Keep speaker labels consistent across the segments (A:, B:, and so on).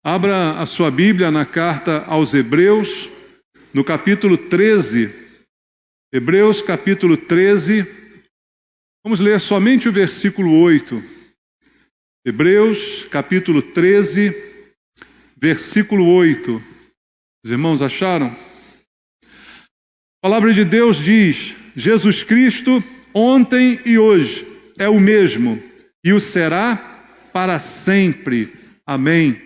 A: Abra a sua Bíblia na carta aos Hebreus, no capítulo 13. Hebreus, capítulo 13. Vamos ler somente o versículo 8. Hebreus, capítulo 13, versículo 8. Os irmãos acharam? A palavra de Deus diz: Jesus Cristo, ontem e hoje, é o mesmo, e o será para sempre. Amém.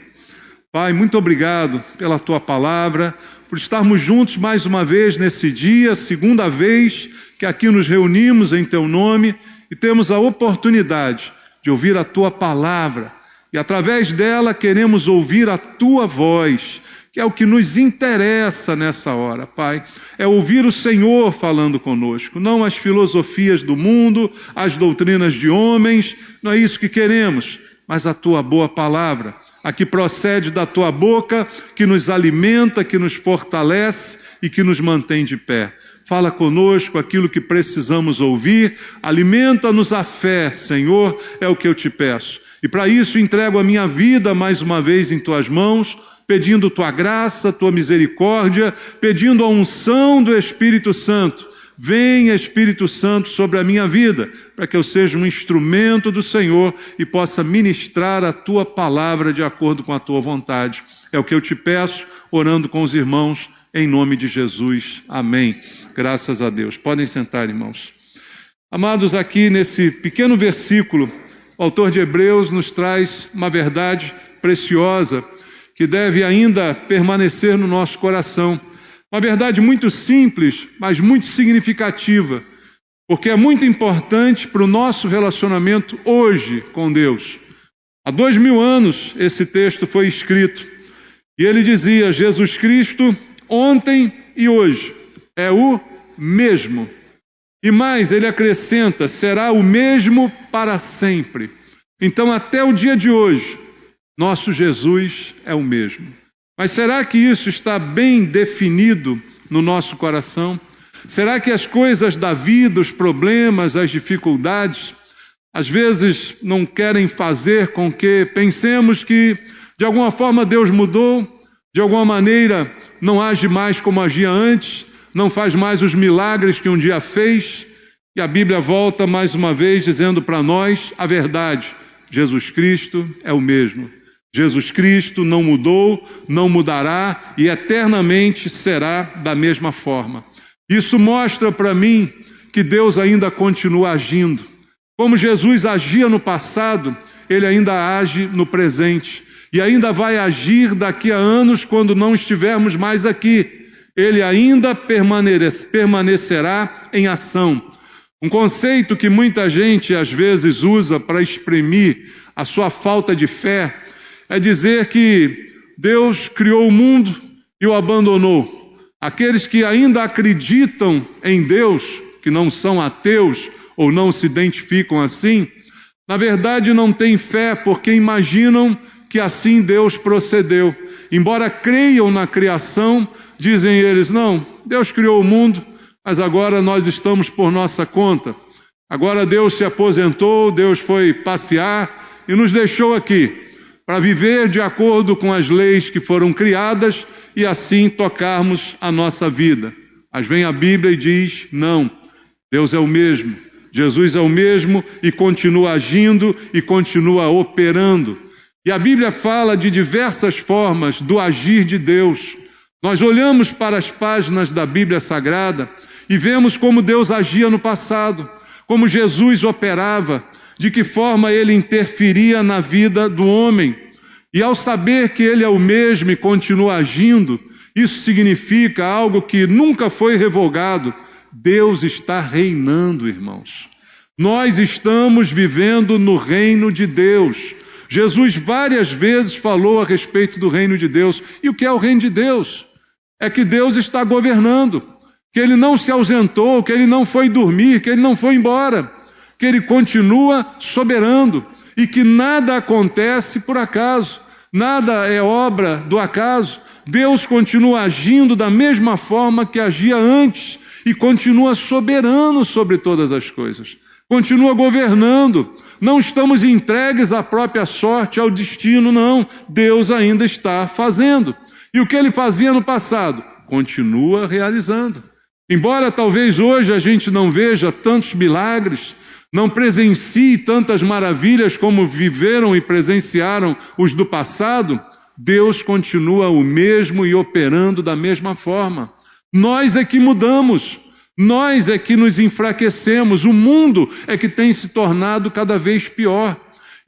A: Pai, muito obrigado pela Tua palavra, por estarmos juntos mais uma vez nesse dia, segunda vez que aqui nos reunimos em Teu nome e temos a oportunidade de ouvir a Tua palavra. E através dela queremos ouvir a Tua voz, que é o que nos interessa nessa hora, Pai. É ouvir o Senhor falando conosco, não as filosofias do mundo, as doutrinas de homens, não é isso que queremos, mas a Tua boa palavra, a que procede da Tua boca, que nos alimenta, que nos fortalece e que nos mantém de pé. Fala conosco aquilo que precisamos ouvir, alimenta-nos a fé, Senhor, é o que eu te peço. E para isso entrego a minha vida mais uma vez em Tuas mãos, pedindo Tua graça, Tua misericórdia, pedindo a unção do Espírito Santo. Venha, Espírito Santo, sobre a minha vida, para que eu seja um instrumento do Senhor e possa ministrar a Tua palavra de acordo com a Tua vontade. É o que eu te peço, orando com os irmãos, em nome de Jesus. Amém. Graças a Deus. Podem sentar, irmãos. Amados, aqui nesse pequeno versículo, o autor de Hebreus nos traz uma verdade preciosa que deve ainda permanecer no nosso coração. Uma verdade muito simples, mas muito significativa, porque é muito importante para o nosso relacionamento hoje com Deus. Há 2000 anos esse texto foi escrito, e ele dizia: Jesus Cristo, ontem e hoje, é o mesmo. E mais, ele acrescenta, será o mesmo para sempre. Então, até o dia de hoje, nosso Jesus é o mesmo. Mas será que isso está bem definido no nosso coração? Será que as coisas da vida, os problemas, as dificuldades, às vezes não querem fazer com que pensemos que de alguma forma Deus mudou, de alguma maneira não age mais como agia antes, não faz mais os milagres que um dia fez? E a Bíblia volta mais uma vez dizendo para nós a verdade: Jesus Cristo é o mesmo. Jesus Cristo não mudou, não mudará e eternamente será da mesma forma. Isso mostra para mim que Deus ainda continua agindo. Como Jesus agia no passado, Ele ainda age no presente. E ainda vai agir daqui a anos quando não estivermos mais aqui. Ele ainda permanecerá em ação. Um conceito que muita gente às vezes usa para exprimir a sua falta de fé é dizer que Deus criou o mundo e o abandonou. Aqueles que ainda acreditam em Deus, que não são ateus ou não se identificam assim, na verdade não têm fé porque imaginam que assim Deus procedeu. Embora creiam na criação, dizem eles: não, Deus criou o mundo, mas agora nós estamos por nossa conta. Agora Deus se aposentou, Deus foi passear e nos deixou aqui para viver de acordo com as leis que foram criadas e assim tocarmos a nossa vida. Mas vem a Bíblia e diz: não, Deus é o mesmo, Jesus é o mesmo e continua agindo e continua operando. E a Bíblia fala de diversas formas do agir de Deus. Nós olhamos para as páginas da Bíblia Sagrada e vemos como Deus agia no passado, como Jesus operava, de que forma Ele interferia na vida do homem. E ao saber que Ele é o mesmo e continua agindo, isso significa algo que nunca foi revogado: Deus está reinando, irmãos. Nós estamos vivendo no reino de Deus. Jesus várias vezes falou a respeito do reino de Deus. E o que é o reino de Deus? É que Deus está governando, que Ele não se ausentou, que Ele não foi dormir, que Ele não foi embora, que Ele continua soberano e que nada acontece por acaso, nada é obra do acaso. Deus continua agindo da mesma forma que agia antes e continua soberano sobre todas as coisas. continua governando. Não estamos entregues à própria sorte, ao destino, não. Deus ainda está fazendo. E o que Ele fazia no passado? Continua realizando. Embora talvez hoje a gente não veja tantos milagres, não presencie tantas maravilhas como viveram e presenciaram os do passado, Deus continua o mesmo e operando da mesma forma. Nós é que mudamos. Nós é que nos enfraquecemos, o mundo é que tem se tornado cada vez pior.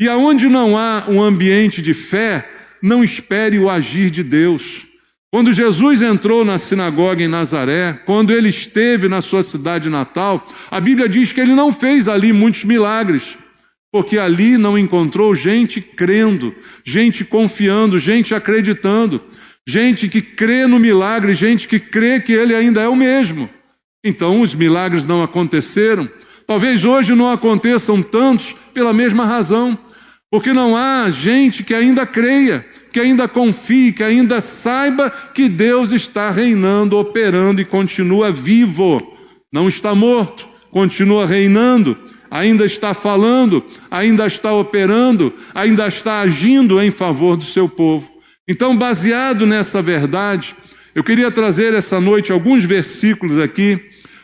A: E aonde não há um ambiente de fé, não espere o agir de Deus. Quando Jesus entrou na sinagoga em Nazaré, quando ele esteve na sua cidade natal, a Bíblia diz que ele não fez ali muitos milagres, porque ali não encontrou gente crendo, gente confiando, gente acreditando, gente que crê no milagre, gente que crê que ele ainda é o mesmo. Então os milagres não aconteceram. Talvez hoje não aconteçam tantos pela mesma razão, porque não há gente que ainda creia, que ainda confie, que ainda saiba que Deus está reinando, operando e continua vivo. Não está morto, continua reinando, ainda está falando, ainda está operando, ainda está agindo em favor do seu povo. Então, baseado nessa verdade, eu queria trazer essa noite alguns versículos aqui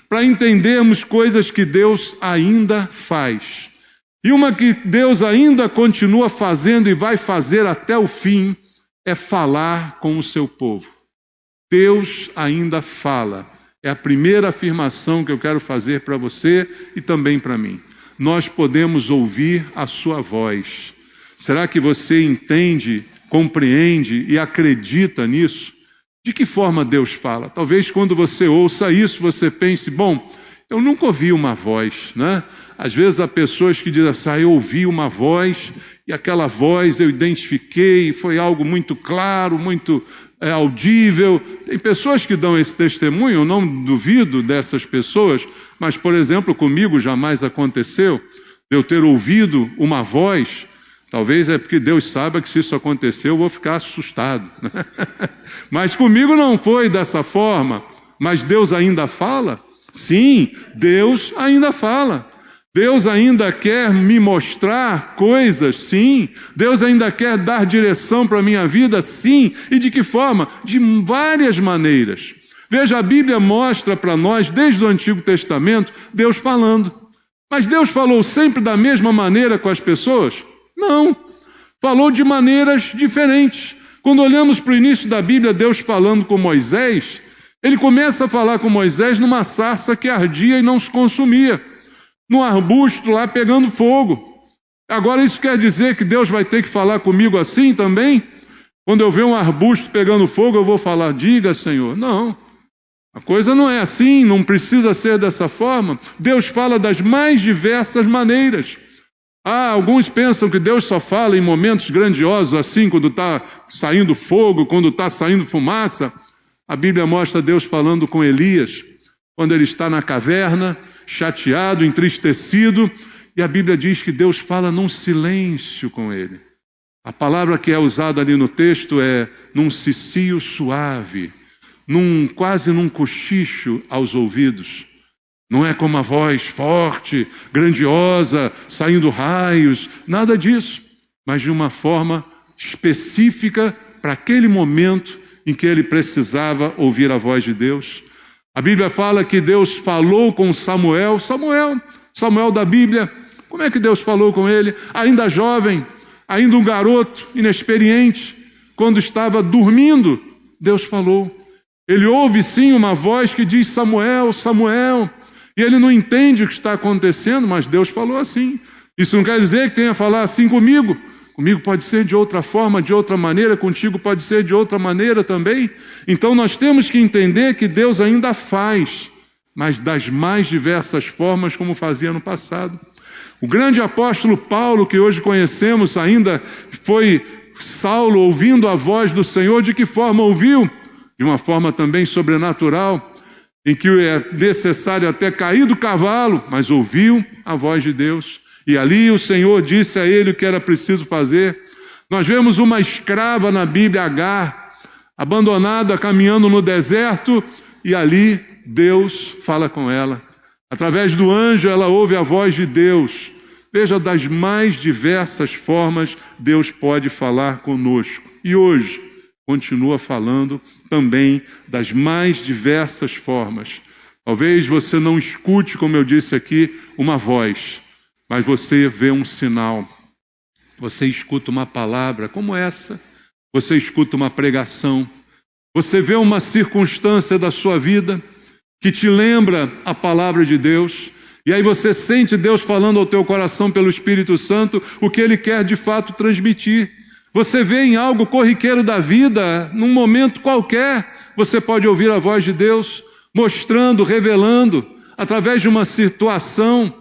A: para entendermos coisas que Deus ainda faz. E uma que Deus ainda continua fazendo e vai fazer até o fim é falar com o seu povo. Deus ainda fala. É a primeira afirmação que eu quero fazer para você e também para mim. Nós podemos ouvir a sua voz. Será que você entende, compreende e acredita nisso? De que forma Deus fala? Talvez quando você ouça isso, você pense, bom, eu nunca ouvi uma voz, né? Às vezes há pessoas que dizem assim, eu ouvi uma voz e aquela voz eu identifiquei, foi algo muito claro, muito audível. Tem pessoas que dão esse testemunho, eu não duvido dessas pessoas, mas, por exemplo, comigo jamais aconteceu de eu ter ouvido uma voz. Talvez é porque Deus saiba que se isso acontecer eu vou ficar assustado. Mas comigo não foi dessa forma. Mas Deus ainda fala? Sim, Deus ainda fala. Deus ainda quer me mostrar coisas? Sim. Deus ainda quer dar direção para a minha vida? Sim. E de que forma? De várias maneiras. Veja, a Bíblia mostra para nós, desde o Antigo Testamento, Deus falando. Mas Deus falou sempre da mesma maneira com as pessoas? Não, falou de maneiras diferentes. Quando olhamos para o início da Bíblia, Deus falando com Moisés, ele começa a falar com Moisés numa sarça que ardia e não se consumia, num arbusto lá pegando fogo. Agora isso quer dizer que Deus vai ter que falar comigo assim também? Quando eu ver um arbusto pegando fogo, eu vou falar, diga, Senhor. Não, a coisa não é assim, não precisa ser dessa forma. Deus fala das mais diversas maneiras. Alguns pensam que Deus só fala em momentos grandiosos, assim, quando está saindo fogo, quando está saindo fumaça. A Bíblia mostra Deus falando com Elias, quando ele está na caverna, chateado, entristecido, e a Bíblia diz que Deus fala num silêncio com ele. A palavra que é usada ali no texto é num cicio suave, quase num cochicho aos ouvidos. Não é como a voz forte, grandiosa, saindo raios, nada disso, mas de uma forma específica para aquele momento em que ele precisava ouvir a voz de Deus. A Bíblia fala que Deus falou com Samuel da Bíblia. Como é que Deus falou com ele? Ainda jovem, ainda um garoto inexperiente, quando estava dormindo, Deus falou. Ele ouve sim uma voz que diz Samuel, Samuel. E ele não entende o que está acontecendo, mas Deus falou assim. Isso não quer dizer que tenha a falar assim comigo. Comigo pode ser de outra forma, de outra maneira, contigo pode ser de outra maneira também. Então nós temos que entender que Deus ainda faz, mas das mais diversas formas como fazia no passado. O grande apóstolo Paulo, que hoje conhecemos, ainda foi Saulo ouvindo a voz do Senhor. De que forma ouviu? De uma forma também sobrenatural, em que é necessário até cair do cavalo, mas ouviu a voz de Deus. E ali o Senhor disse a ele o que era preciso fazer. Nós vemos uma escrava na Bíblia, Agar, abandonada, caminhando no deserto, e ali Deus fala com ela. Através do anjo, ela ouve a voz de Deus. Veja, das mais diversas formas, Deus pode falar conosco. E hoje, continua falando também das mais diversas formas. Talvez você não escute, como eu disse aqui, uma voz, mas você vê um sinal. Você escuta uma palavra como essa, você escuta uma pregação, você vê uma circunstância da sua vida que te lembra a palavra de Deus, e aí você sente Deus falando ao teu coração pelo Espírito Santo o que Ele quer de fato transmitir. Você vê em algo corriqueiro da vida, num momento qualquer, você pode ouvir a voz de Deus mostrando, revelando, através de uma situação,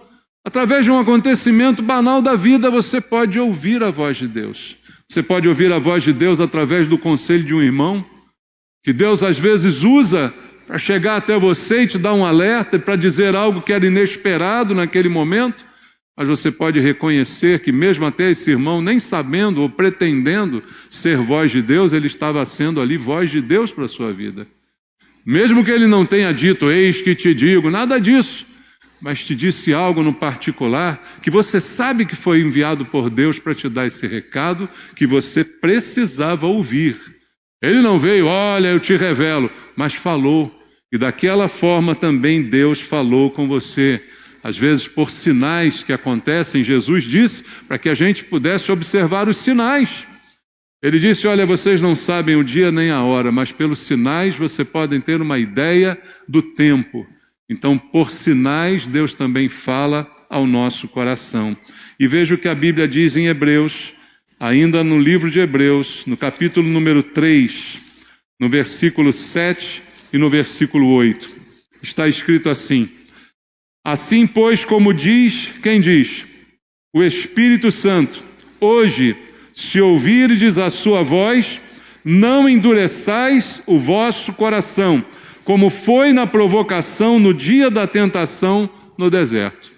A: através de um acontecimento banal da vida, você pode ouvir a voz de Deus. Você pode ouvir a voz de Deus através do conselho de um irmão, que Deus às vezes usa para chegar até você e te dar um alerta, e para dizer algo que era inesperado naquele momento, mas você pode reconhecer que mesmo até esse irmão, nem sabendo ou pretendendo ser voz de Deus, ele estava sendo ali voz de Deus para a sua vida. Mesmo que ele não tenha dito, eis que te digo, nada disso, mas te disse algo no particular, que você sabe que foi enviado por Deus para te dar esse recado, que você precisava ouvir. Ele não veio, olha, eu te revelo, mas falou. E daquela forma também Deus falou com você. Às vezes por sinais que acontecem, Jesus disse para que a gente pudesse observar os sinais. Ele disse, olha, vocês não sabem o dia nem a hora, mas pelos sinais você podem ter uma ideia do tempo. Então, por sinais, Deus também fala ao nosso coração. E veja o que a Bíblia diz em Hebreus, ainda no livro de Hebreus, no capítulo número 3, no versículo 7 e no versículo 8. Está escrito assim, assim, pois, como diz, quem diz? O Espírito Santo, hoje, se ouvirdes a sua voz, não endureçais o vosso coração, como foi na provocação no dia da tentação no deserto.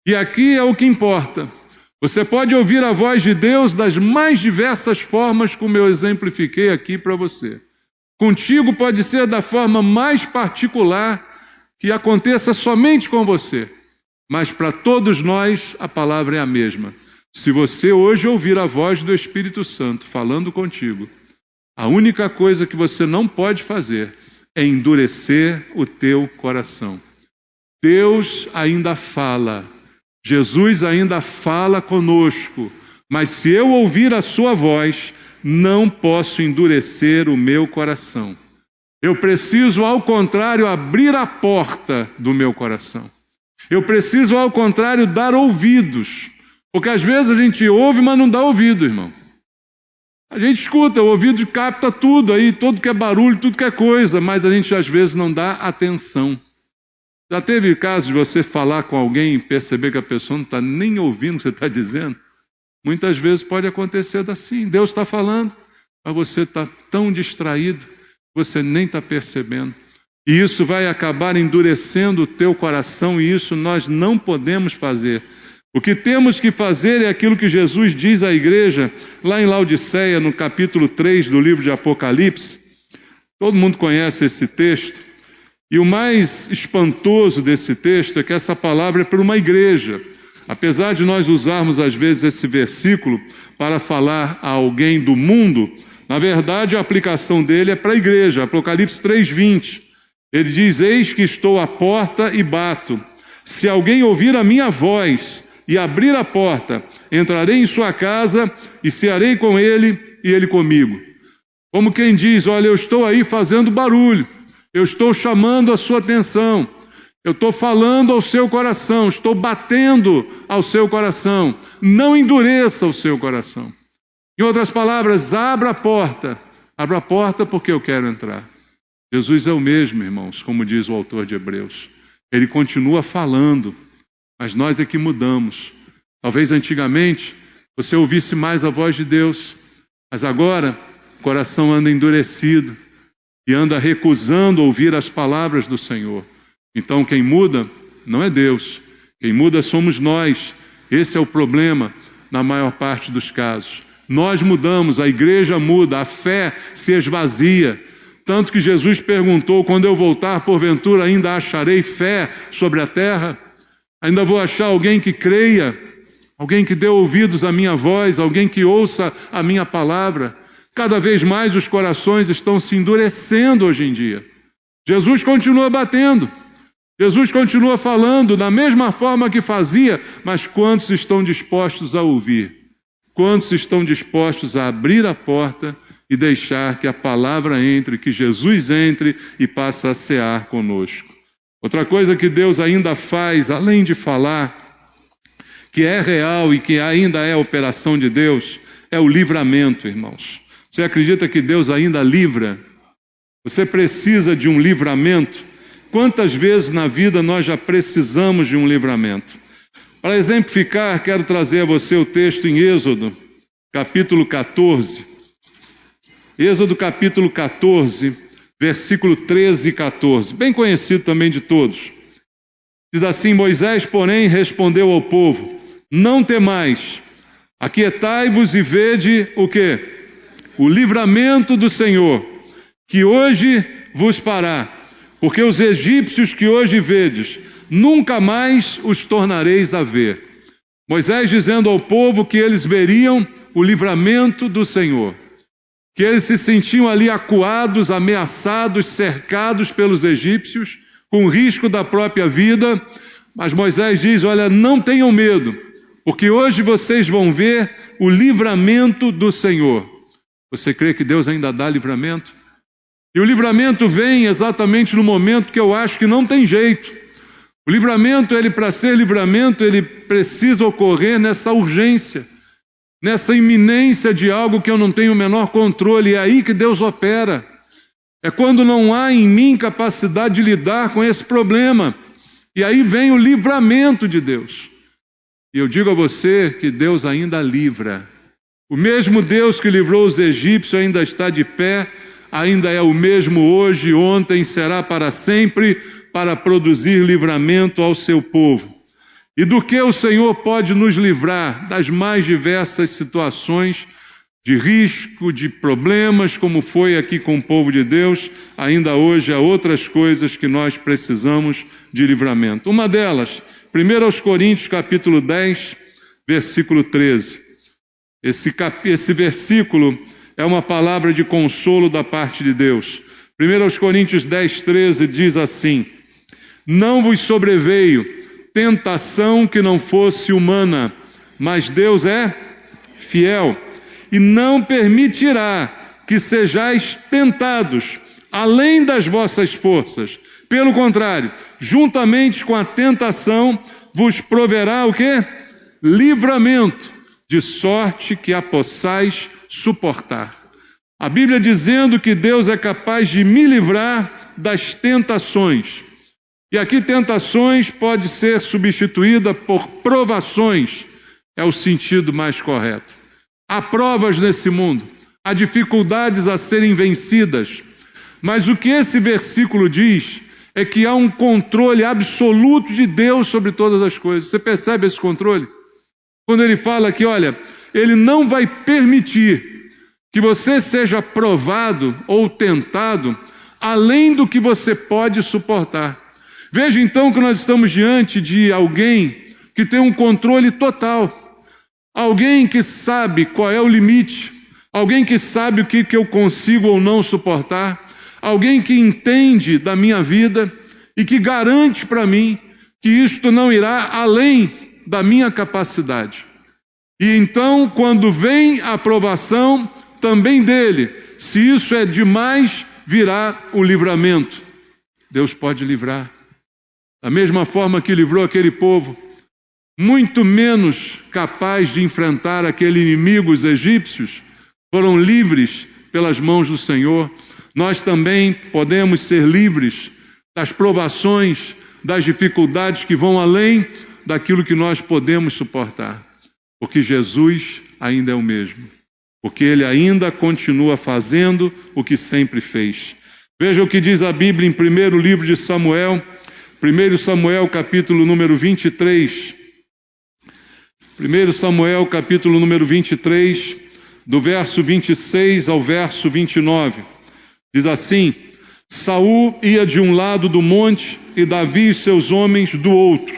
A: E aqui é o que importa. Você pode ouvir a voz de Deus das mais diversas formas, como eu exemplifiquei aqui para você. Contigo pode ser da forma mais particular, que aconteça somente com você. Mas para todos nós, a palavra é a mesma. Se você hoje ouvir a voz do Espírito Santo falando contigo, a única coisa que você não pode fazer é endurecer o teu coração. Deus ainda fala, Jesus ainda fala conosco, mas se eu ouvir a sua voz, não posso endurecer o meu coração. Eu preciso, ao contrário, abrir a porta do meu coração. Eu preciso, ao contrário, dar ouvidos. Porque às vezes a gente ouve, mas não dá ouvido, irmão. A gente escuta, o ouvido capta tudo aí, tudo que é barulho, tudo que é coisa, mas a gente às vezes não dá atenção. Já teve caso de você falar com alguém e perceber que a pessoa não está nem ouvindo o que você está dizendo? Muitas vezes pode acontecer assim. Deus está falando, mas você está tão distraído, você nem está percebendo. E isso vai acabar endurecendo o teu coração, e isso nós não podemos fazer. O que temos que fazer é aquilo que Jesus diz à igreja, lá em Laodiceia, no capítulo 3 do livro de Apocalipse. Todo mundo conhece esse texto. E o mais espantoso desse texto é que essa palavra é para uma igreja. Apesar de nós usarmos às vezes esse versículo para falar a alguém do mundo, na verdade a aplicação dele é para a igreja. Apocalipse 3:20. Ele diz, eis que estou à porta e bato. Se alguém ouvir a minha voz e abrir a porta, entrarei em sua casa e cearei com ele e ele comigo. Como quem diz, olha, eu estou aí fazendo barulho, eu estou chamando a sua atenção, eu estou falando ao seu coração, estou batendo ao seu coração. Não endureça o seu coração. Em outras palavras, abra a porta porque eu quero entrar. Jesus é o mesmo, irmãos, como diz o autor de Hebreus. Ele continua falando, mas nós é que mudamos. Talvez antigamente você ouvisse mais a voz de Deus, mas agora o coração anda endurecido e anda recusando ouvir as palavras do Senhor. Então quem muda não é Deus, quem muda somos nós. Esse é o problema na maior parte dos casos. Nós mudamos, a igreja muda, a fé se esvazia. Tanto que Jesus perguntou: quando eu voltar, porventura ainda acharei fé sobre a terra? Ainda vou achar alguém que creia, alguém que dê ouvidos à minha voz, alguém que ouça a minha palavra? Cada vez mais os corações estão se endurecendo hoje em dia. Jesus continua batendo, Jesus continua falando da mesma forma que fazia, mas quantos estão dispostos a ouvir? Quantos estão dispostos a abrir a porta e deixar que a palavra entre, que Jesus entre e passe a cear conosco? Outra coisa que Deus ainda faz, além de falar, que é real e que ainda é operação de Deus, é o livramento, irmãos. Você acredita que Deus ainda livra? Você precisa de um livramento? Quantas vezes na vida nós já precisamos de um livramento? Para exemplificar, quero trazer a você o texto em Êxodo, capítulo 14. Êxodo, capítulo 14, versículo 13 e 14. Bem conhecido também de todos. Diz assim: Moisés, porém, respondeu ao povo: não temais, aquietai-vos e vede o quê? O livramento do Senhor, que hoje vos fará, porque os egípcios que hoje vedes, nunca mais os tornareis a ver. Moisés dizendo ao povo que eles veriam o livramento do Senhor, que eles se sentiam ali acuados, ameaçados, cercados pelos egípcios, com risco da própria vida, mas Moisés diz: olha, não tenham medo, porque hoje vocês vão ver o livramento do Senhor. Você crê que Deus ainda dá livramento? E o livramento vem exatamente no momento que eu acho que não tem jeito. O livramento, para ser livramento, ele precisa ocorrer nessa urgência, nessa iminência de algo que eu não tenho o menor controle. É aí que Deus opera. É quando não há em mim capacidade de lidar com esse problema. E aí vem o livramento de Deus. E eu digo a você que Deus ainda livra. O mesmo Deus que livrou os egípcios ainda está de pé, ainda é o mesmo hoje, ontem, será para sempre, para produzir livramento ao seu povo. E do que o Senhor pode nos livrar? Das mais diversas situações de risco, de problemas, como foi aqui com o povo de Deus, ainda hoje há outras coisas que nós precisamos de livramento. Uma delas, 1 Coríntios capítulo 10, versículo 13. Esse versículo é uma palavra de consolo da parte de Deus. 1 Coríntios 10, 13 diz assim: não vos sobreveio tentação que não fosse humana, mas Deus é fiel e não permitirá que sejais tentados além das vossas forças. Pelo contrário, juntamente com a tentação vos proverá o quê? Livramento, de sorte que a possais suportar. A Bíblia dizendo que Deus é capaz de me livrar das tentações. E aqui tentações pode ser substituída por provações, é o sentido mais correto. Há provas nesse mundo, há dificuldades a serem vencidas, mas o que esse versículo diz é que há um controle absoluto de Deus sobre todas as coisas. Você percebe esse controle? Quando ele fala que, olha, ele não vai permitir que você seja provado ou tentado além do que você pode suportar. Veja então que nós estamos diante de alguém que tem um controle total, alguém que sabe qual é o limite, alguém que sabe o que eu consigo ou não suportar, alguém que entende da minha vida e que garante para mim que isto não irá além da minha capacidade. E então, quando vem a aprovação também dele, se isso é demais, virá o livramento. Deus pode livrar. Da mesma forma que livrou aquele povo, muito menos capaz de enfrentar aquele inimigo, os egípcios, foram livres pelas mãos do Senhor. Nós também podemos ser livres das provações, das dificuldades que vão além daquilo que nós podemos suportar, porque Jesus ainda é o mesmo, porque Ele ainda continua fazendo o que sempre fez. Veja o que diz a Bíblia em primeiro livro de Samuel, 1 Samuel capítulo número 23, 1 Samuel capítulo número 23, do verso 26 ao verso 29, diz assim: Saul ia de um lado do monte e Davi e seus homens do outro.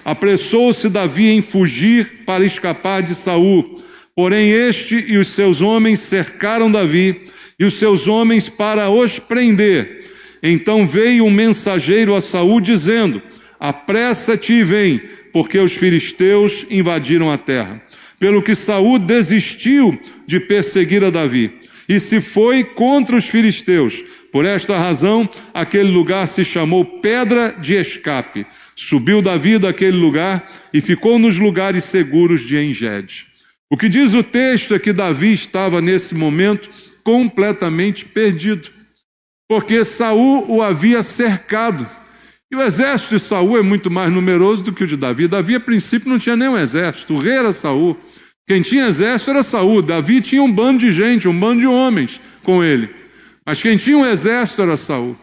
A: Apressou-se Davi em fugir para escapar de Saul. Porém este e os seus homens cercaram Davi e os seus homens para os prender. Então veio um mensageiro a Saul dizendo: apressa-te e vem, porque os filisteus invadiram a terra. Pelo que Saul desistiu de perseguir a Davi e se foi contra os filisteus. Por esta razão, aquele lugar se chamou Pedra de Escape. Subiu Davi daquele lugar e ficou nos lugares seguros de En-Gede. O que diz o texto é que Davi estava nesse momento completamente perdido, porque Saul o havia cercado. E o exército de Saul é muito mais numeroso do que o de Davi. Davi, a princípio, não tinha nenhum exército. O rei era Saul. Quem tinha exército era Saul. Davi tinha um bando de gente, um bando de homens com ele. Mas quem tinha um exército era Saul.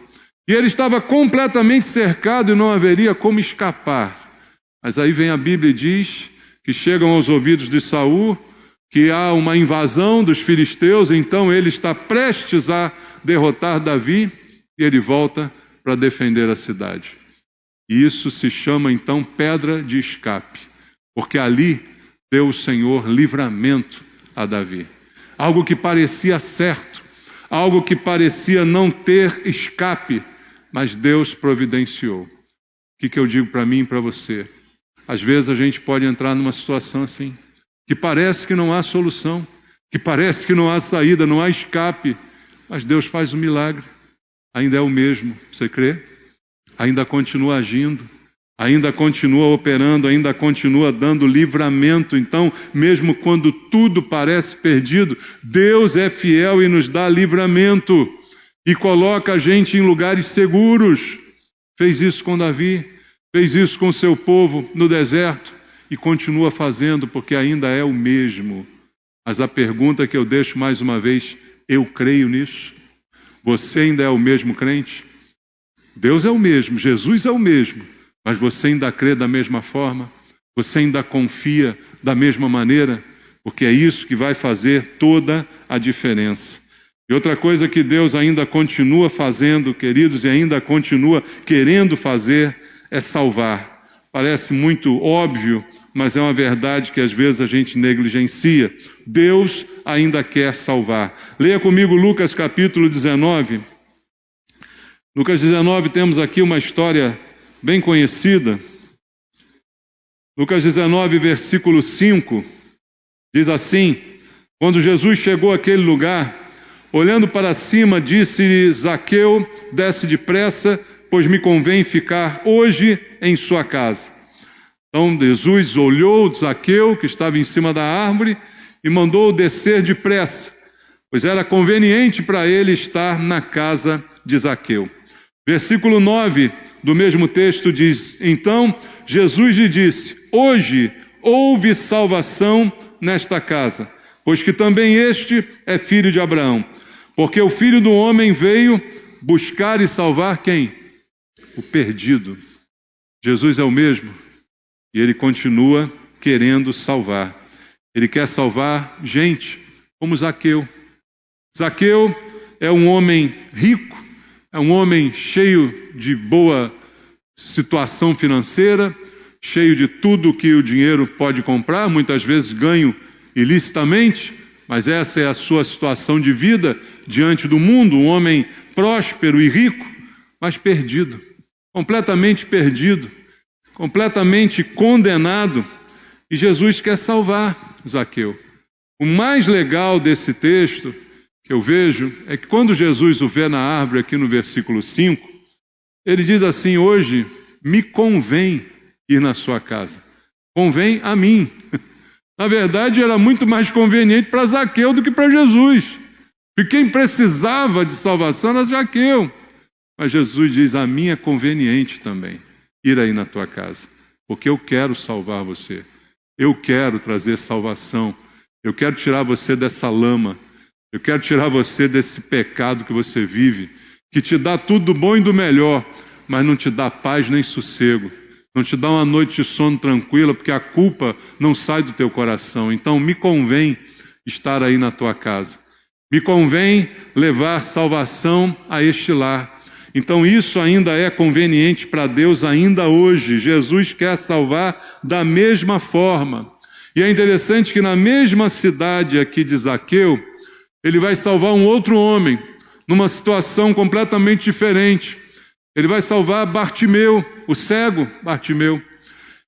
A: E ele estava completamente cercado e não haveria como escapar. Mas aí vem a Bíblia e diz que chegam aos ouvidos de Saul que há uma invasão dos filisteus, então ele está prestes a derrotar Davi e ele volta para defender a cidade. E isso se chama então Pedra de Escape, porque ali deu o Senhor livramento a Davi. Algo que parecia certo, algo que parecia não ter escape, mas Deus providenciou. O que eu digo para mim e para você? Às vezes a gente pode entrar numa situação assim, que parece que não há solução, que parece que não há saída, não há escape, mas Deus faz um milagre. Ainda é o mesmo, você crê? Ainda continua agindo, ainda continua operando, ainda continua dando livramento. Então, mesmo quando tudo parece perdido, Deus é fiel e nos dá livramento e coloca a gente em lugares seguros. Fez isso com Davi, fez isso com seu povo no deserto e continua fazendo, porque ainda é o mesmo. Mas a pergunta que eu deixo mais uma vez: eu creio nisso? Você ainda é o mesmo crente? Deus é o mesmo, Jesus é o mesmo, mas você ainda crê da mesma forma? Você ainda confia da mesma maneira? Porque é isso que vai fazer toda a diferença. E outra coisa que Deus ainda continua fazendo, queridos, e ainda continua querendo fazer, é salvar. Parece muito óbvio, mas é uma verdade que às vezes a gente negligencia. Deus ainda quer salvar. Leia comigo Lucas capítulo 19. Lucas 19, temos aqui uma história bem conhecida. Lucas 19, versículo 5, diz assim: quando Jesus chegou àquele lugar, olhando para cima, disse-lhe: Zaqueu, desce depressa, pois me convém ficar hoje em sua casa. Então Jesus olhou Zaqueu, que estava em cima da árvore, e mandou-o descer depressa, pois era conveniente para ele estar na casa de Zaqueu. Versículo 9 do mesmo texto diz: então Jesus lhe disse: hoje houve salvação nesta casa, pois que também este é filho de Abraão, porque o Filho do Homem veio buscar e salvar quem? O perdido. Jesus é o mesmo e ele continua querendo salvar. Ele quer salvar gente como Zaqueu. Zaqueu é um homem rico, é um homem cheio de boa situação financeira, cheio de tudo que o dinheiro pode comprar, muitas vezes ganho ilicitamente, mas essa é a sua situação de vida diante do mundo, um homem próspero e rico, mas perdido, completamente perdido, completamente condenado, e Jesus quer salvar Zaqueu. O mais legal desse texto que eu vejo é que quando Jesus o vê na árvore, aqui no versículo 5, ele diz assim: hoje me convém ir na sua casa, convém a mim. Na verdade, era muito mais conveniente para Zaqueu do que para Jesus. E quem precisava de salvação era Zaqueu. Mas Jesus diz: a mim é conveniente também ir aí na tua casa, porque eu quero salvar você. Eu quero trazer salvação. Eu quero tirar você dessa lama. Eu quero tirar você desse pecado que você vive, que te dá tudo do bom e do melhor, mas não te dá paz nem sossego. Não te dá uma noite de sono tranquila, porque a culpa não sai do teu coração. Então me convém estar aí na tua casa. Me convém levar salvação a este lar. Então isso ainda é conveniente para Deus ainda hoje. Jesus quer salvar da mesma forma. E é interessante que na mesma cidade aqui de Zaqueu, ele vai salvar um outro homem, numa situação completamente diferente. Ele vai salvar Bartimeu, o cego Bartimeu.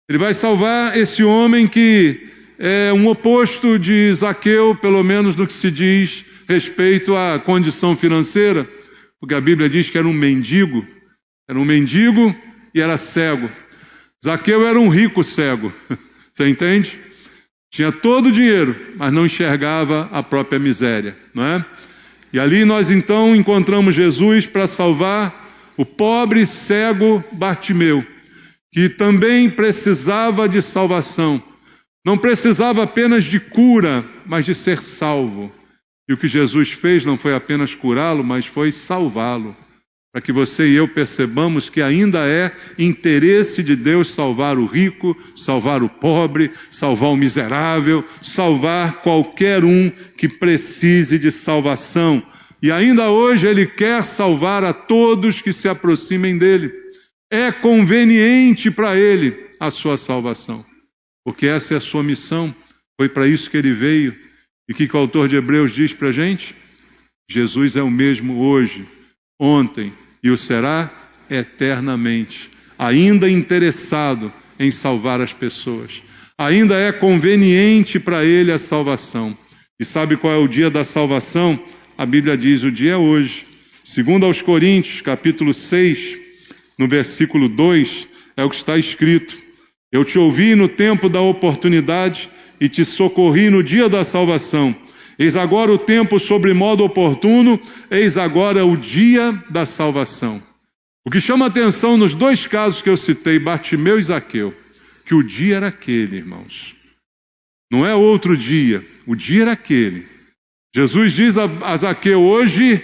A: Ele vai salvar esse homem que é um oposto de Zaqueu, pelo menos no que se diz respeito à condição financeira, porque a Bíblia diz que era um mendigo e era cego. Zaqueu era um rico cego, você entende? Tinha todo o dinheiro, mas não enxergava a própria miséria, não é? E ali nós então encontramos Jesus para salvar o pobre cego Bartimeu, que também precisava de salvação. Não precisava apenas de cura, mas de ser salvo. E o que Jesus fez não foi apenas curá-lo, mas foi salvá-lo. Para que você e eu percebamos que ainda é interesse de Deus salvar o rico, salvar o pobre, salvar o miserável, salvar qualquer um que precise de salvação. E ainda hoje Ele quer salvar a todos que se aproximem dEle. É conveniente para Ele a sua salvação, porque essa é a sua missão. Foi para isso que Ele veio. E o que o autor de Hebreus diz para a gente? Jesus é o mesmo hoje, ontem e o será eternamente. Ainda interessado em salvar as pessoas. Ainda é conveniente para Ele a salvação. E sabe qual é o dia da salvação? A Bíblia diz, o dia é hoje. Segundo aos Coríntios, capítulo 6, no versículo 2, é o que está escrito. Eu te ouvi no tempo da oportunidade e te socorri no dia da salvação. Eis agora o tempo sobre modo oportuno, eis agora o dia da salvação. O que chama atenção nos dois casos que eu citei, Bartimeu e Zaqueu, que o dia era aquele, irmãos. Não é outro dia, o dia era aquele. Jesus diz a Zaqueu, hoje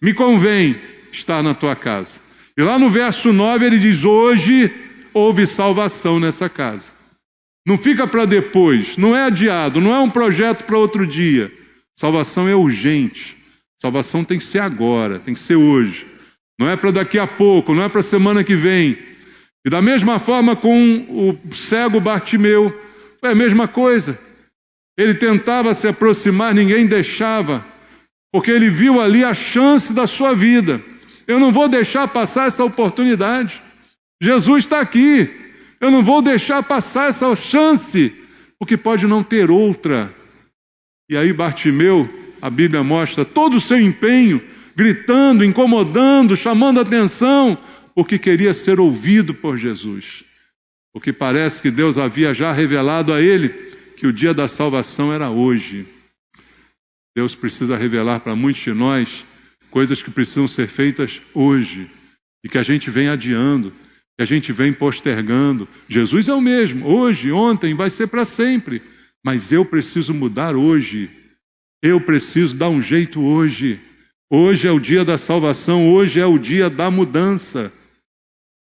A: me convém estar na tua casa. E lá no verso 9 ele diz, hoje houve salvação nessa casa. Não fica para depois, não é adiado, não é um projeto para outro dia. Salvação é urgente. Salvação tem que ser agora, tem que ser hoje. Não é para daqui a pouco, não é para a semana que vem. E da mesma forma com o cego Bartimeu, foi a mesma coisa. Ele tentava se aproximar, ninguém deixava, porque ele viu ali a chance da sua vida. Eu não vou deixar passar essa oportunidade. Jesus está aqui. Eu não vou deixar passar essa chance, porque pode não ter outra. E aí Bartimeu, a Bíblia mostra todo o seu empenho, gritando, incomodando, chamando a atenção, porque queria ser ouvido por Jesus. Porque parece que Deus havia já revelado a ele que o dia da salvação era hoje. Deus precisa revelar para muitos de nós coisas que precisam ser feitas hoje e que a gente vem adiando, que a gente vem postergando. Jesus é o mesmo, hoje, ontem, vai ser para sempre. Mas eu preciso mudar hoje. Eu preciso dar um jeito hoje. Hoje é o dia da salvação, hoje é o dia da mudança.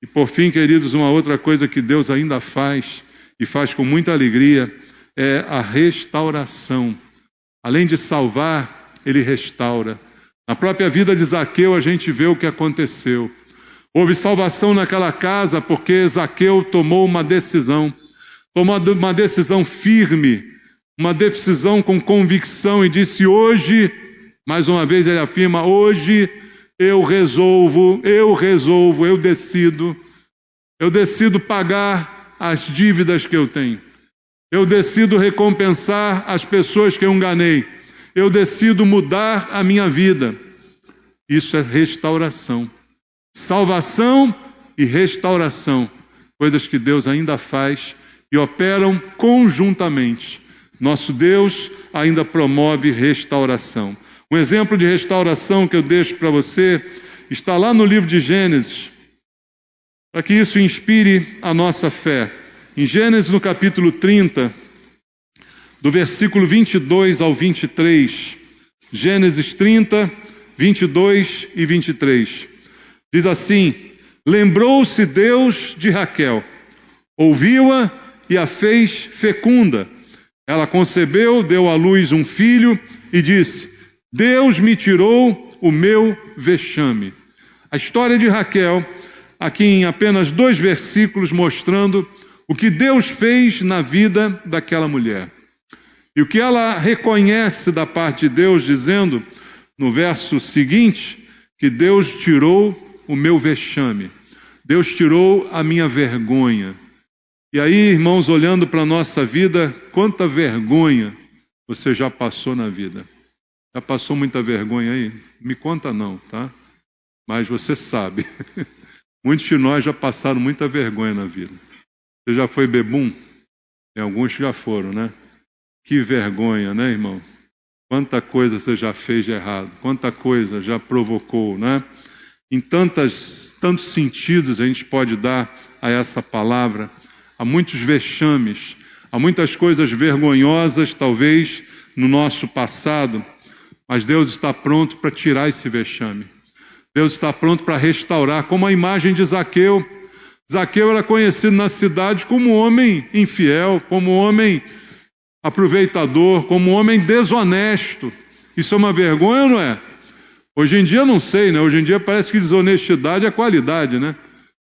A: E por fim, queridos, uma outra coisa que Deus ainda faz, e faz com muita alegria, é a restauração. Além de salvar, Ele restaura. Na própria vida de Zaqueu a gente vê o que aconteceu. Houve salvação naquela casa porque Zaqueu tomou uma decisão firme, uma decisão com convicção e disse, hoje, mais uma vez ele afirma, hoje eu decido pagar as dívidas que eu tenho. Eu decido recompensar as pessoas que eu enganei. Eu decido mudar a minha vida. Isso é restauração. Salvação e restauração. Coisas que Deus ainda faz e operam conjuntamente. Nosso Deus ainda promove restauração. Um exemplo de restauração que eu deixo para você está lá no livro de Gênesis, para que isso inspire a nossa fé. Em Gênesis, no capítulo 30, do versículo 22 ao 23, Gênesis 30, 22 e 23, diz assim, lembrou-se Deus de Raquel, ouviu-a e a fez fecunda. Ela concebeu, deu à luz um filho e disse, Deus me tirou o meu vexame. A história de Raquel, aqui em apenas 2 versículos, mostrando o que Deus fez na vida daquela mulher. E o que ela reconhece da parte de Deus, dizendo no verso seguinte, que Deus tirou o meu vexame, Deus tirou a minha vergonha. E aí, irmãos, olhando para a nossa vida, quanta vergonha você já passou na vida? Já passou muita vergonha aí? Me conta não, tá? Mas você sabe. Muitos de nós já passaram muita vergonha na vida. Você já foi bebum? Tem alguns que já foram, né? Que vergonha, né, irmão? Quanta coisa você já fez de errado, quanta coisa já provocou, né? Em tantos sentidos a gente pode dar a essa palavra. Há muitos vexames, há muitas coisas vergonhosas, talvez, no nosso passado, mas Deus está pronto para tirar esse vexame. Deus está pronto para restaurar, como a imagem de Zaqueu. Zaqueu era conhecido na cidade como homem infiel, como homem aproveitador, como homem desonesto. Isso é uma vergonha ou não é? Hoje em dia não sei, né? Hoje em dia parece que desonestidade é qualidade, né?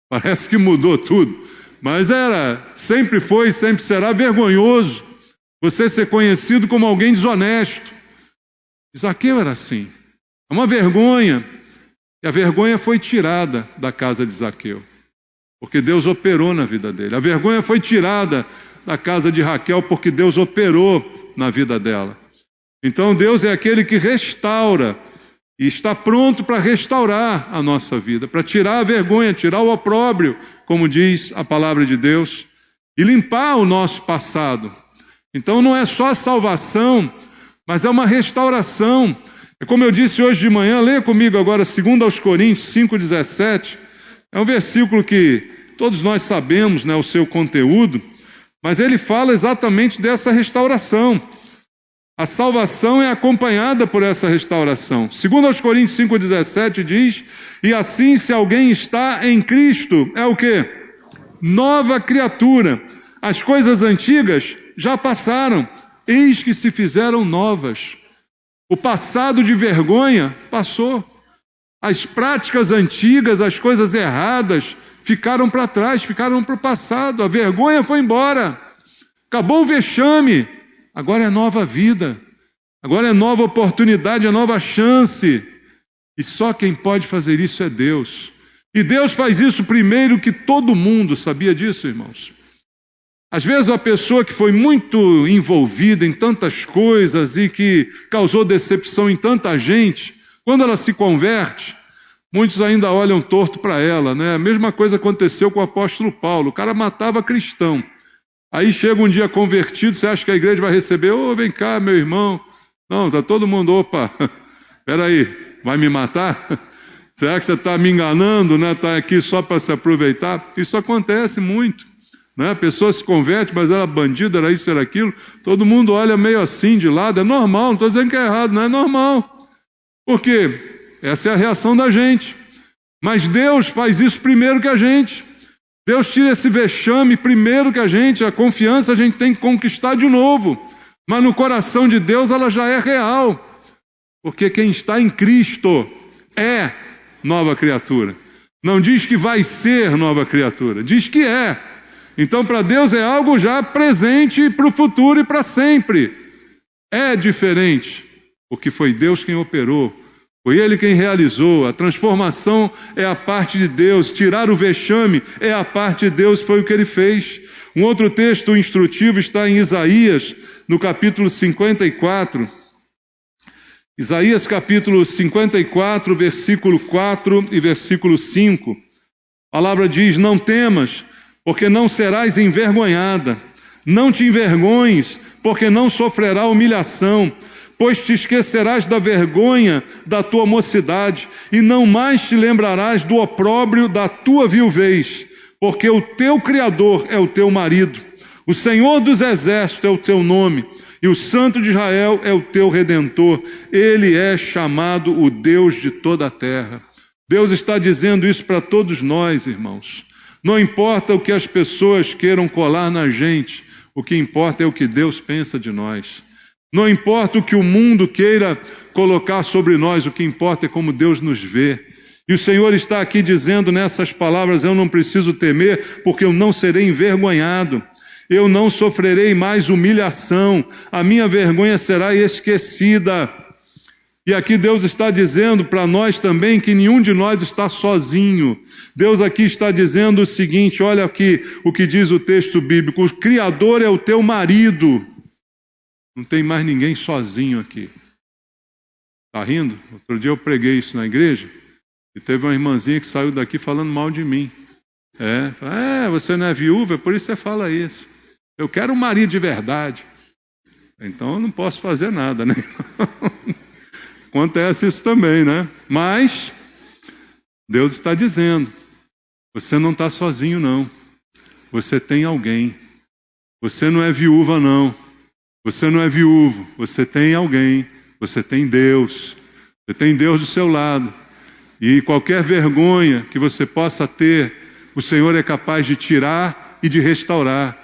A: Parece que mudou tudo. Mas sempre foi, sempre será vergonhoso você ser conhecido como alguém desonesto. Zaqueu era assim. É uma vergonha. E a vergonha foi tirada da casa de Zaqueu, porque Deus operou na vida dele. A vergonha foi tirada da casa de Raquel, porque Deus operou na vida dela. Então Deus é aquele que restaura e está pronto para restaurar a nossa vida, para tirar a vergonha, tirar o opróbrio, como diz a palavra de Deus, e limpar o nosso passado. Então não é só a salvação, mas é uma restauração. É como eu disse hoje de manhã, leia comigo agora 2 Coríntios 5,17. É um versículo que todos nós sabemos, né, o seu conteúdo, mas ele fala exatamente dessa restauração. A salvação é acompanhada por essa restauração. 2 Coríntios 5,17 diz, e assim se alguém está em Cristo, é o quê? Nova criatura. As coisas antigas já passaram, eis que se fizeram novas. O passado de vergonha passou. As práticas antigas, as coisas erradas, ficaram para trás, ficaram para o passado. A vergonha foi embora. Acabou o vexame. Agora é nova vida. Agora é nova oportunidade, é nova chance. E só quem pode fazer isso é Deus. E Deus faz isso primeiro que todo mundo. Sabia disso, irmãos? Às vezes a pessoa que foi muito envolvida em tantas coisas e que causou decepção em tanta gente, quando ela se converte, muitos ainda olham torto para ela, né? A mesma coisa aconteceu com o apóstolo Paulo. O cara matava cristão. Aí chega um dia convertido, você acha que a igreja vai receber? Ô, vem cá, meu irmão. Não, está todo mundo, opa, peraí, vai me matar? Será que você está me enganando, né? Está aqui só para se aproveitar? Isso acontece muito. A pessoa se converte, mas era bandida, era isso, era aquilo. Todo mundo olha meio assim de lado. É normal, não estou dizendo que é errado, não é normal. Por quê? Essa é a reação da gente. Mas Deus faz isso primeiro que a gente. Deus tira esse vexame primeiro que a gente. A confiança a gente tem que conquistar de novo. Mas no coração de Deus ela já é real. Porque quem está em Cristo é nova criatura. Não diz que vai ser nova criatura, diz que é. Então, para Deus é algo já presente para o futuro e para sempre. É diferente, porque foi Deus quem operou, foi Ele quem realizou. A transformação é a parte de Deus, tirar o vexame é a parte de Deus, foi o que Ele fez. Um outro texto instrutivo está em Isaías, no capítulo 54. Isaías capítulo 54, versículo 4 e versículo 5. A palavra diz, não temas, porque não serás envergonhada. Não te envergonhes, porque não sofrerá humilhação, pois te esquecerás da vergonha da tua mocidade, e não mais te lembrarás do opróbrio da tua viuvez, porque o teu Criador é o teu marido, o Senhor dos exércitos é o teu nome, e o Santo de Israel é o teu Redentor. Ele é chamado o Deus de toda a terra. Deus está dizendo isso para todos nós, irmãos. Não importa o que as pessoas queiram colar na gente, o que importa é o que Deus pensa de nós. Não importa o que o mundo queira colocar sobre nós, o que importa é como Deus nos vê. E o Senhor está aqui dizendo nessas palavras: eu não preciso temer, porque eu não serei envergonhado. Eu não sofrerei mais humilhação. A minha vergonha será esquecida. E aqui Deus está dizendo para nós também que nenhum de nós está sozinho. Deus aqui está dizendo o seguinte, olha aqui o que diz o texto bíblico: o Criador é o teu marido. Não tem mais ninguém sozinho aqui. Está rindo? Outro dia eu preguei isso na igreja e teve uma irmãzinha que saiu daqui falando mal de mim. Você não é viúva, por isso você fala isso. Eu quero um marido de verdade. Então eu não posso fazer nada, né? Acontece isso também, né? Mas Deus está dizendo: você não está sozinho, não. Você tem alguém. Você não é viúva, não. Você não é viúvo. Você tem alguém. Você tem Deus. Você tem Deus do seu lado. E qualquer vergonha que você possa ter, o Senhor é capaz de tirar e de restaurar.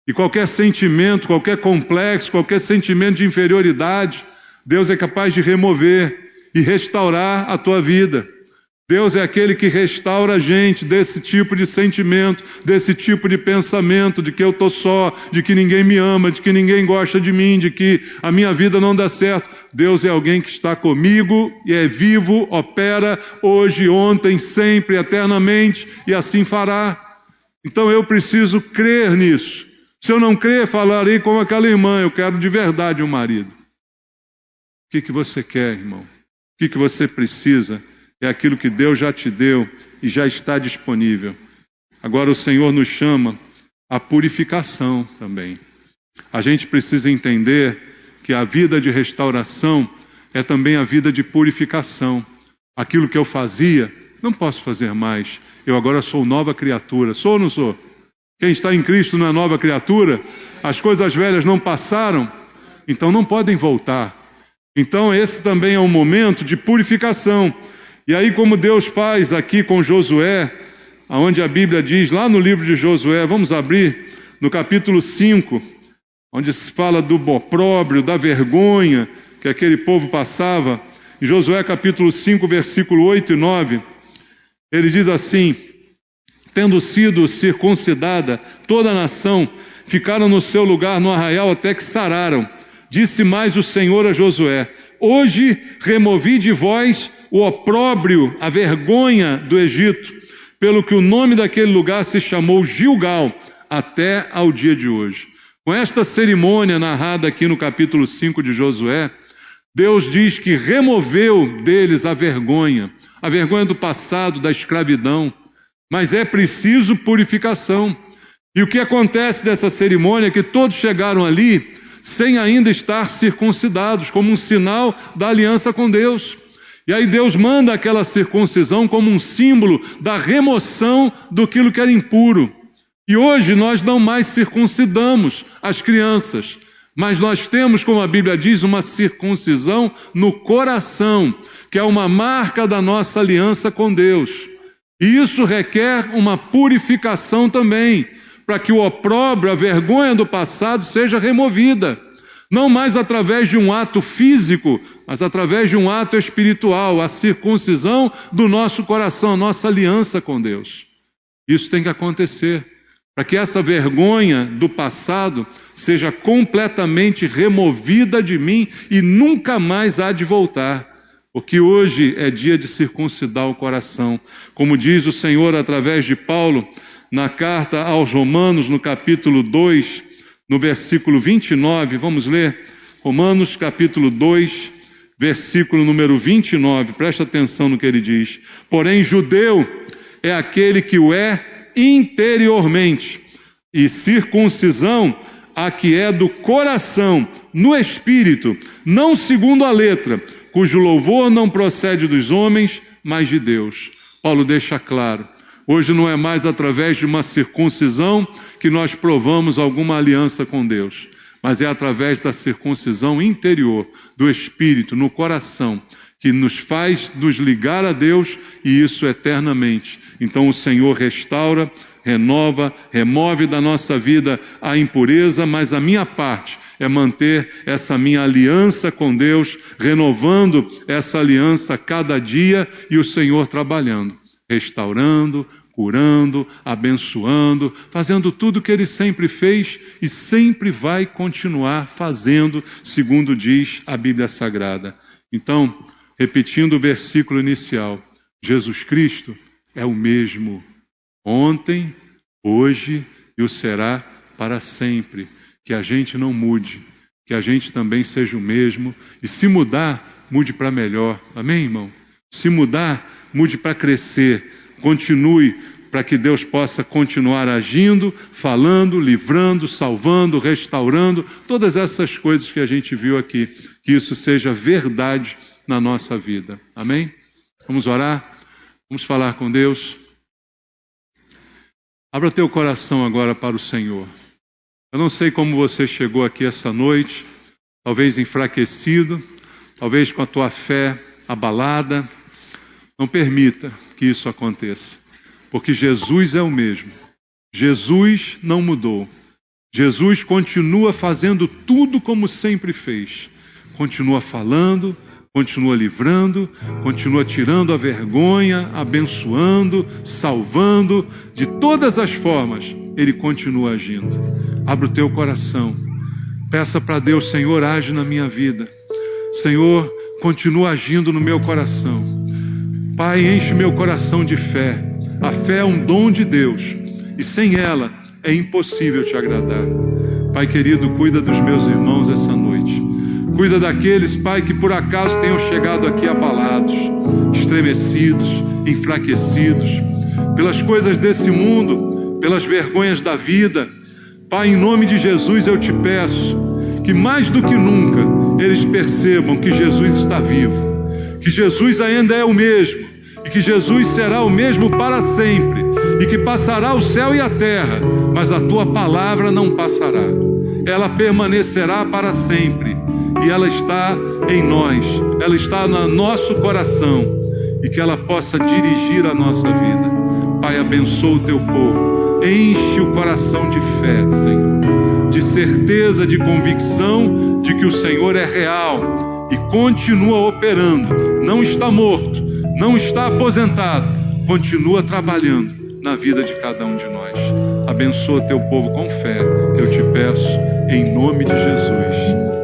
A: E qualquer sentimento, qualquer complexo, qualquer sentimento de inferioridade, Deus é capaz de remover e restaurar a tua vida. Deus é aquele que restaura a gente desse tipo de sentimento, desse tipo de pensamento, de que eu estou só, de que ninguém me ama, de que ninguém gosta de mim, de que a minha vida não dá certo. Deus é alguém que está comigo e é vivo, opera hoje, ontem, sempre, eternamente, e assim fará. Então eu preciso crer nisso. Se eu não crer, falarei como aquela irmã: eu quero de verdade um marido. O que você quer, irmão? O que você precisa? É aquilo que Deus já te deu e já está disponível. Agora o Senhor nos chama à purificação também. A gente precisa entender que a vida de restauração é também a vida de purificação. Aquilo que eu fazia, não posso fazer mais. Eu agora sou nova criatura. Sou ou não sou? Quem está em Cristo não é nova criatura? As coisas velhas não passaram? Então não podem voltar. Então esse também é um momento de purificação. E aí, como Deus faz aqui com Josué, onde a Bíblia diz, lá no livro de Josué, vamos abrir, no capítulo 5, onde se fala do opróbrio, da vergonha que aquele povo passava. Em Josué capítulo 5, versículo 8 e 9, ele diz assim: tendo sido circuncidada toda a nação, ficaram no seu lugar no arraial até que sararam. Disse mais o Senhor a Josué: hoje removi de vós o opróbrio, a vergonha do Egito, pelo que o nome daquele lugar se chamou Gilgal, até ao dia de hoje. Com esta cerimônia narrada aqui no capítulo 5 de Josué, Deus diz que removeu deles a vergonha do passado, da escravidão, mas é preciso purificação. E o que acontece dessa cerimônia é que todos chegaram ali sem ainda estar circuncidados, como um sinal da aliança com Deus. E aí Deus manda aquela circuncisão como um símbolo da remoção daquilo que era impuro. E hoje nós não mais circuncidamos as crianças, mas nós temos, como a Bíblia diz, uma circuncisão no coração, que é uma marca da nossa aliança com Deus. E isso requer uma purificação também, para que o opróbrio, a vergonha do passado seja removida. Não mais através de um ato físico, mas através de um ato espiritual, a circuncisão do nosso coração, a nossa aliança com Deus. Isso tem que acontecer, para que essa vergonha do passado seja completamente removida de mim e nunca mais há de voltar. Porque hoje é dia de circuncidar o coração. Como diz o Senhor através de Paulo, na carta aos Romanos, no capítulo 2, no versículo 29, vamos ler Romanos capítulo 2, versículo número 29, presta atenção no que ele diz. Porém, judeu é aquele que o é interiormente, e circuncisão a que é do coração, no espírito, não segundo a letra, cujo louvor não procede dos homens, mas de Deus. Paulo deixa claro, hoje não é mais através de uma circuncisão que nós provamos alguma aliança com Deus, mas é através da circuncisão interior, do Espírito, no coração, que nos faz nos ligar a Deus, e isso eternamente. Então o Senhor restaura, renova, remove da nossa vida a impureza, mas a minha parte é manter essa minha aliança com Deus, renovando essa aliança cada dia, e o Senhor trabalhando, restaurando, curando, abençoando, fazendo tudo o que Ele sempre fez e sempre vai continuar fazendo, segundo diz a Bíblia Sagrada. Então, repetindo o versículo inicial, Jesus Cristo é o mesmo ontem, hoje e o será para sempre. Que a gente não mude, que a gente também seja o mesmo, e se mudar, mude para melhor. Amém, irmão? Se mudar, mude para crescer. Continue para que Deus possa continuar agindo, falando, livrando, salvando, restaurando, todas essas coisas que a gente viu aqui. Que isso seja verdade na nossa vida. Amém? Vamos orar? Vamos falar com Deus? Abra o teu coração agora para o Senhor. Eu não sei como você chegou aqui essa noite, talvez enfraquecido, talvez com a tua fé abalada. Não permita que isso aconteça, porque Jesus é o mesmo. Jesus não mudou. Jesus continua fazendo tudo como sempre fez. Continua falando, continua livrando, continua tirando a vergonha, abençoando, salvando. De todas as formas, Ele continua agindo. Abra o teu coração. Peça para Deus: Senhor, age na minha vida. Senhor, continua agindo no meu coração. Pai, enche meu coração de fé. A fé é um dom de Deus, e sem ela é impossível te agradar. Pai querido, cuida dos meus irmãos essa noite. Cuida daqueles, Pai, que por acaso tenham chegado aqui abalados, estremecidos, enfraquecidos, pelas coisas desse mundo, pelas vergonhas da vida. Pai, em nome de Jesus eu te peço que mais do que nunca eles percebam que Jesus está vivo, que Jesus ainda é o mesmo, e que Jesus será o mesmo para sempre, e que passará o céu e a terra, mas a tua palavra não passará. Ela permanecerá para sempre, e ela está em nós, ela está no nosso coração, e que ela possa dirigir a nossa vida. Pai, abençoa o teu povo. Enche o coração de fé, Senhor, de certeza, de convicção de que o Senhor é real e continua operando. Não está morto, não está aposentado, continua trabalhando na vida de cada um de nós. Abençoa teu povo com fé, que eu te peço, em nome de Jesus.